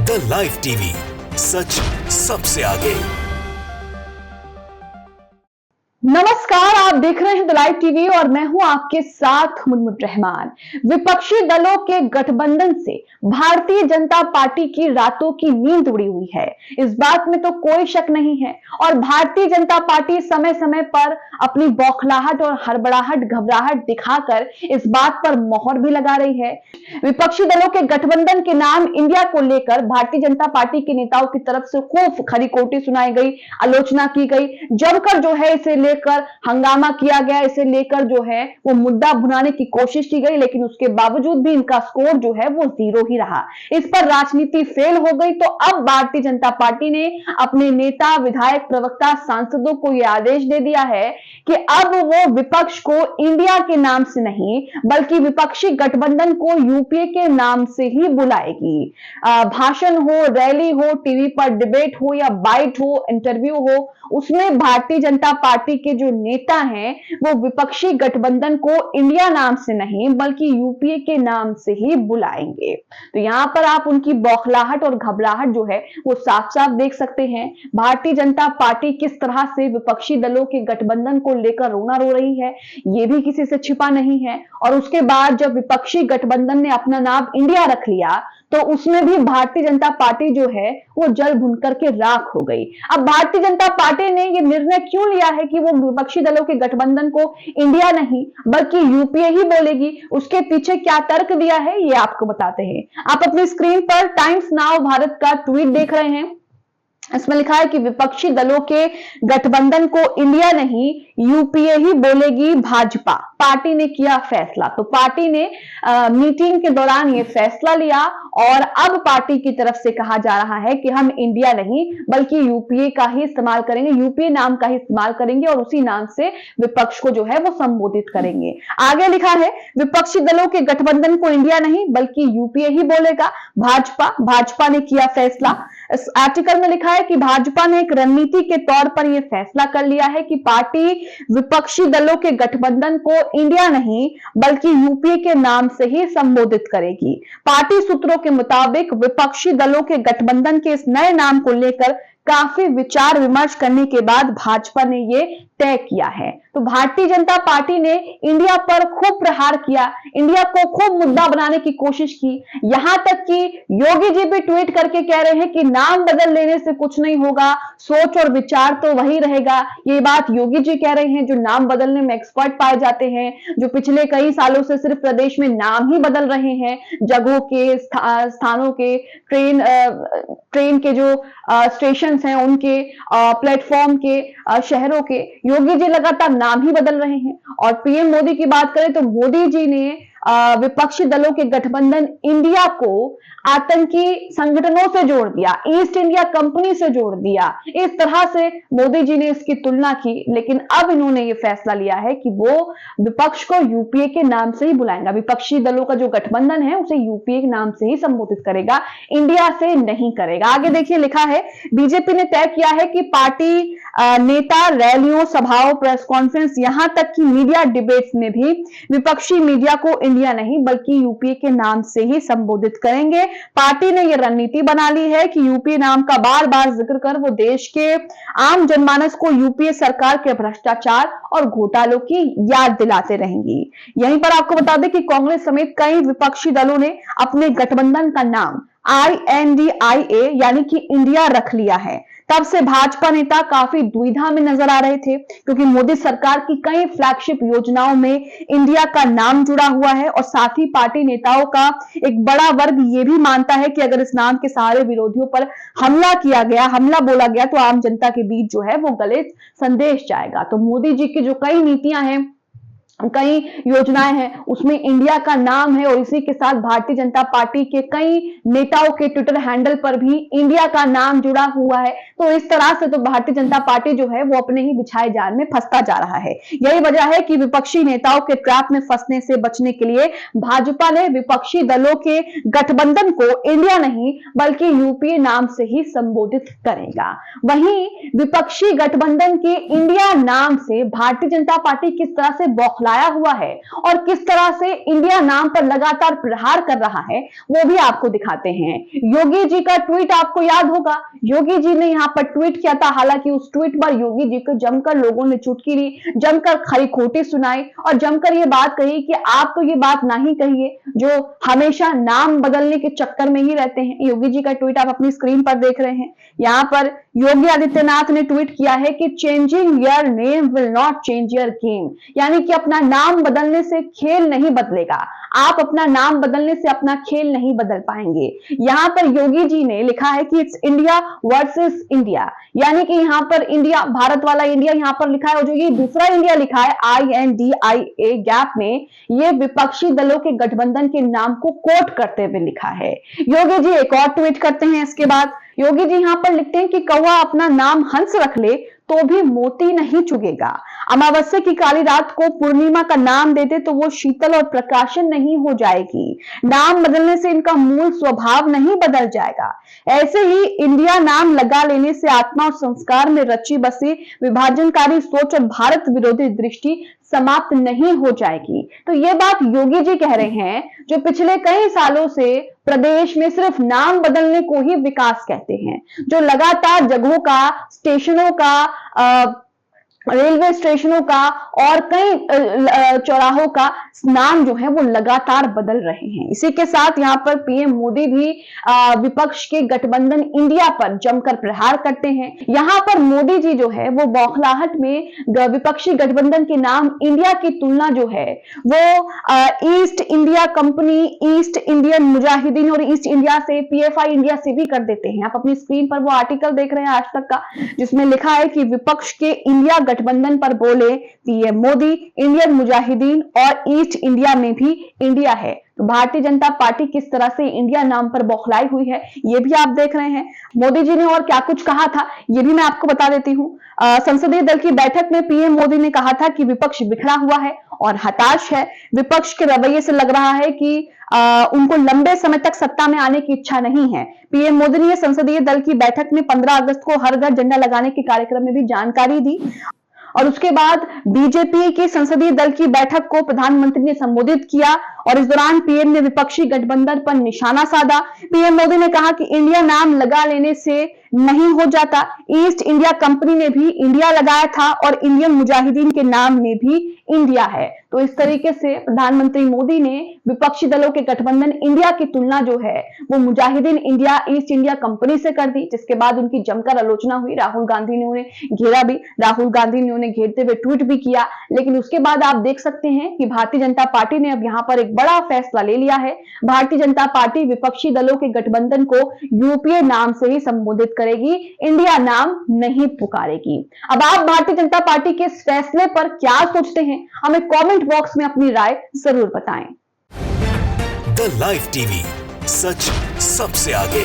The live TV, सच सबसे आगे। नमस्कार, आप देख रहे हैं द लाइव टीवी और मैं हूं आपके साथ मुनमुन रहमान। विपक्षी दलों के गठबंधन से भारतीय जनता पार्टी की रातों की नींद उड़ी हुई है, इस बात में तो कोई शक नहीं है। और भारतीय जनता पार्टी समय समय पर अपनी बौखलाहट और हड़बड़ाहट, घबराहट दिखाकर इस बात पर मोहर भी लगा रही है। विपक्षी दलों के गठबंधन के नाम इंडिया को लेकर भारतीय जनता पार्टी के नेताओं की तरफ से खूब खरी खोटी सुनाई गई, आलोचना की गई, जमकर जो है इसे लेकर हंगामा किया गया, इसे लेकर जो है वो मुद्दा भुनाने की कोशिश की गई, लेकिन उसके बावजूद भी इनका स्कोर जो है वो 0 ही रहा। इस पर राजनीति फेल हो गई। तो अब भारतीय जनता पार्टी ने अपने नेता, विधायक, प्रवक्ता, सांसदों को यह आदेश दे दिया है कि अब वो विपक्ष को इंडिया के नाम से नहीं बल्कि विपक्षी गठबंधन को यूपीए के नाम से ही बुलाएगी। भाषण हो, रैली हो, टीवी पर डिबेट हो या बाइट हो, इंटरव्यू हो, उसमें भारतीय जनता पार्टी के जो नेता हैं वो विपक्षी गठबंधन को इंडिया नाम से नहीं बल्कि यूपीए के नाम से ही बुलाएंगे। तो यहां पर आप उनकी बौखलाहट और घबराहट जो है वो साफ साफ देख सकते हैं। भारतीय जनता पार्टी किस तरह से विपक्षी दलों के गठबंधन को लेकर रोना रो रही है, ये भी किसी से छिपा नहीं है। और उसके बाद जब विपक्षी गठबंधन ने अपना नाम इंडिया रख लिया तो उसमें भी भारतीय जनता पार्टी जो है वो जल भुन करके राख हो गई। अब भारतीय जनता पार्टी ने ये निर्णय क्यों लिया है कि वो विपक्षी दलों के गठबंधन को इंडिया नहीं बल्कि यूपीए ही बोलेगी, उसके पीछे क्या तर्क दिया है ये आपको बताते हैं। आप अपनी स्क्रीन पर टाइम्स नाउ भारत का ट्वीट देख रहे हैं। इसमें लिखा है कि विपक्षी दलों के गठबंधन को इंडिया नहीं यूपीए ही बोलेगी भाजपा, पार्टी ने किया फैसला। तो पार्टी ने मीटिंग के दौरान ये फैसला लिया और अब पार्टी की तरफ से कहा जा रहा है कि हम इंडिया नहीं बल्कि यूपीए का ही इस्तेमाल करेंगे, यूपीए नाम का ही इस्तेमाल करेंगे और उसी नाम से विपक्ष को जो है वो संबोधित करेंगे। आगे लिखा है विपक्षी दलों के गठबंधन को इंडिया नहीं बल्कि यूपीए ही बोलेगा भाजपा ने किया फैसला। इस आर्टिकल में लिखा है कि भाजपा ने एक रणनीति के तौर पर यह फैसला कर लिया है कि पार्टी विपक्षी दलों के गठबंधन को इंडिया नहीं बल्कि यूपीए के नाम से ही संबोधित करेगी। पार्टी सूत्रों के मुताबिक विपक्षी दलों के गठबंधन के इस नए नाम को लेकर काफी विचार विमर्श करने के बाद भाजपा ने ये तय किया है। तो भारतीय जनता पार्टी ने इंडिया पर खूब प्रहार किया, इंडिया को खूब मुद्दा बनाने की कोशिश की। यहां तक कि योगी जी भी ट्वीट करके कह रहे हैं कि नाम बदल लेने से कुछ नहीं होगा, सोच और विचार तो वही रहेगा। ये बात योगी जी कह रहे हैं जो नाम बदलने में एक्सपर्ट पाए जाते हैं, जो पिछले कई सालों से सिर्फ प्रदेश में नाम ही बदल रहे हैं, जगहों के, स्थानों के, ट्रेन के जो स्टेशन हैं उनके, प्लेटफॉर्म के, शहरों के। योगी जी लगातार नाम ही बदल रहे हैं। और पीएम मोदी की बात करें तो मोदी जी ने विपक्षी दलों के गठबंधन इंडिया को आतंकी संगठनों से जोड़ दिया, ईस्ट इंडिया कंपनी से जोड़ दिया, इस तरह से मोदी जी ने इसकी तुलना की। लेकिन अब इन्होंने ये फैसला लिया है कि वो विपक्ष को यूपीए के नाम से ही बुलाएगा, विपक्षी दलों का जो गठबंधन है उसे यूपीए के नाम से ही संबोधित करेगा, इंडिया से नहीं करेगा। आगे देखिए लिखा है बीजेपी ने तय किया है कि पार्टी नेता रैलियों, सभाओं, प्रेस कॉन्फ्रेंस, यहां तक कि मीडिया डिबेट्स में भी विपक्षी मीडिया को इंडिया नहीं बल्कि यूपीए के नाम से ही संबोधित करेंगे। पार्टी ने यह रणनीति बना ली है कि यूपीए नाम का बार बार जिक्र कर वो देश के आम जनमानस को यूपीए सरकार के भ्रष्टाचार और घोटालों की याद दिलाते रहेंगी। यहीं पर आपको बता दें कि कांग्रेस समेत कई विपक्षी दलों ने अपने गठबंधन का नाम INDIA यानी कि इंडिया रख लिया है। तब से भाजपा नेता काफी दुविधा में नजर आ रहे थे क्योंकि मोदी सरकार की कई फ्लैगशिप योजनाओं में इंडिया का नाम जुड़ा हुआ है और साथ ही पार्टी नेताओं का एक बड़ा वर्ग ये भी मानता है कि अगर इस नाम के सहारे विरोधियों पर हमला किया गया, हमला बोला गया तो आम जनता के बीच जो है वो गलत संदेश जाएगा। तो मोदी जी की जो कई नीतियां हैं, कई योजनाएं हैं, उसमें इंडिया का नाम है और इसी के साथ भारतीय जनता पार्टी के कई नेताओं के ट्विटर हैंडल पर भी इंडिया का नाम जुड़ा हुआ है। तो इस तरह से तो भारतीय जनता पार्टी जो है वो अपने ही बिछाए जाल में फंसता जा रहा है। यही वजह है कि विपक्षी नेताओं के ट्रैप में फंसने से बचने के लिए भाजपा ने विपक्षी दलों के गठबंधन को इंडिया नहीं बल्कि यूपीए नाम से ही संबोधित करेगा। वहीं विपक्षी गठबंधन के इंडिया नाम से भारतीय जनता पार्टी किस तरह से बौखला बौखलाया हुआ है और किस तरह से इंडिया नाम पर लगातार प्रहार कर रहा है वो भी आपको दिखाते हैं। योगी जी का ट्वीट आपको याद होगा, योगी जी ने यहाँ पर ट्वीट किया था। हालांकि उस ट्वीट पर योगी जी को जमकर लोगों ने चुटकी ली, जमकर खरी खोटी सुनाई और जमकर ये बात कही कि आप तो ये बात ना ही कहिए जो हमेशा नाम बदलने के चक्कर में ही रहते हैं। योगी जी का ट्वीट आप अपनी स्क्रीन पर देख रहे हैं। यहाँ पर योगी आदित्यनाथ ने ट्वीट किया है कि changing your name will not change your game, यानी कि अपना नाम बदलने से खेल नहीं बदलेगा, आप अपना नाम बदलने से अपना खेल नहीं बदल पाएंगे। यहाँ पर योगी जी ने लिखा है कि इट्स इंडिया वर्सेस इंडिया, यानी कि यहाँ पर इंडिया, भारत वाला इंडिया यहाँ पर लिखा है और जो ये दूसरा इंडिया लिखा है INDIA गैप में, ये विपक्षी दलों के गठबंधन के नाम को कोट करते हुए लिखा है। योगी जी एक और ट्वीट करते हैं। इसके बाद योगी जी यहाँ पर लिखते हैं कि कौवा अपना नाम हंस रख ले तो भी मोती नहीं चुगेगा, अमावस्या की काली रात को पूर्णिमा का नाम दे दे तो वो शीतल और प्रकाशन नहीं हो जाएगी, नाम बदलने से इनका मूल स्वभाव नहीं बदल जाएगा। ऐसे ही इंडिया नाम लगा लेने से आत्मा और संस्कार में रची बसी विभाजनकारी सोच और भारत विरोधी दृष्टि समाप्त नहीं हो जाएगी। तो ये बात योगी जी कह रहे हैं जो पिछले कई सालों से प्रदेश में सिर्फ नाम बदलने को ही विकास कहते हैं, जो लगातार जगहों का, स्टेशनों का, रेलवे स्टेशनों का और कई चौराहों का नाम जो है वो लगातार बदल रहे हैं। इसी के साथ यहाँ पर पीएम मोदी भी विपक्ष के गठबंधन इंडिया पर जमकर प्रहार करते हैं। यहाँ पर मोदी जी जो है वो बौखलाहट में विपक्षी गठबंधन के नाम इंडिया की तुलना जो है वो east India company, east Indian Mujahideen और ईस्ट इंडिया से, PFI इंडिया से भी कर देते हैं। आप अपनी स्क्रीन पर वो आर्टिकल देख रहे हैं आज तक का, जिसमें लिखा है कि विपक्ष के इंडिया गठबंधन पर बोले पीएम मोदी, इंडियन मुजाहिदीन और ईस्ट इंडिया में भी इंडिया है। तो भारतीय जनता पार्टी किस तरह से इंडिया नाम पर बौखलाई हुई है ये भी आप देख रहे हैं। मोदी जी ने और क्या कुछ कहा था ये भी मैं आपको बता देती हूँ। संसदीय दल की बैठक में पीएम मोदी ने कहा था कि विपक्ष बिखरा हुआ है और हताश है। विपक्ष के रवैये से लग रहा है कि उनको लंबे समय तक सत्ता में आने की इच्छा नहीं है। पीएम मोदी ने संसदीय दल की बैठक में 15 अगस्त को हर घर झंडा लगाने के कार्यक्रम में भी जानकारी दी और उसके बाद बीजेपी की संसदीय दल की बैठक को प्रधानमंत्री ने संबोधित किया और इस दौरान पीएम ने विपक्षी गठबंधन पर निशाना साधा। पीएम मोदी ने कहा कि इंडिया नाम लगा लेने से नहीं हो जाता, ईस्ट इंडिया कंपनी ने भी इंडिया लगाया था और इंडियन मुजाहिदीन के नाम में भी इंडिया है। तो इस तरीके से प्रधानमंत्री मोदी ने विपक्षी दलों के गठबंधन इंडिया की तुलना जो है वो Mujahideen India, east India company से कर दी, जिसके बाद उनकी जमकर आलोचना हुई। राहुल गांधी ने उन्हें घेरा भी, राहुल गांधी ने उन्हें घेरते हुए ट्वीट भी किया। लेकिन उसके बाद आप देख सकते हैं कि भारतीय जनता पार्टी ने अब यहाँ पर एक बड़ा फैसला ले लिया है। भारतीय जनता पार्टी विपक्षी दलों के गठबंधन को यूपीए नाम से ही संबोधित करेगी, इंडिया नाम नहीं पुकारेगी। अब आप भारतीय जनता पार्टी के इस फैसले पर क्या सोचते हैं, हमें कमेंट बॉक्स में अपनी राय जरूर बताएं। द लाइव टीवी, सच सबसे आगे।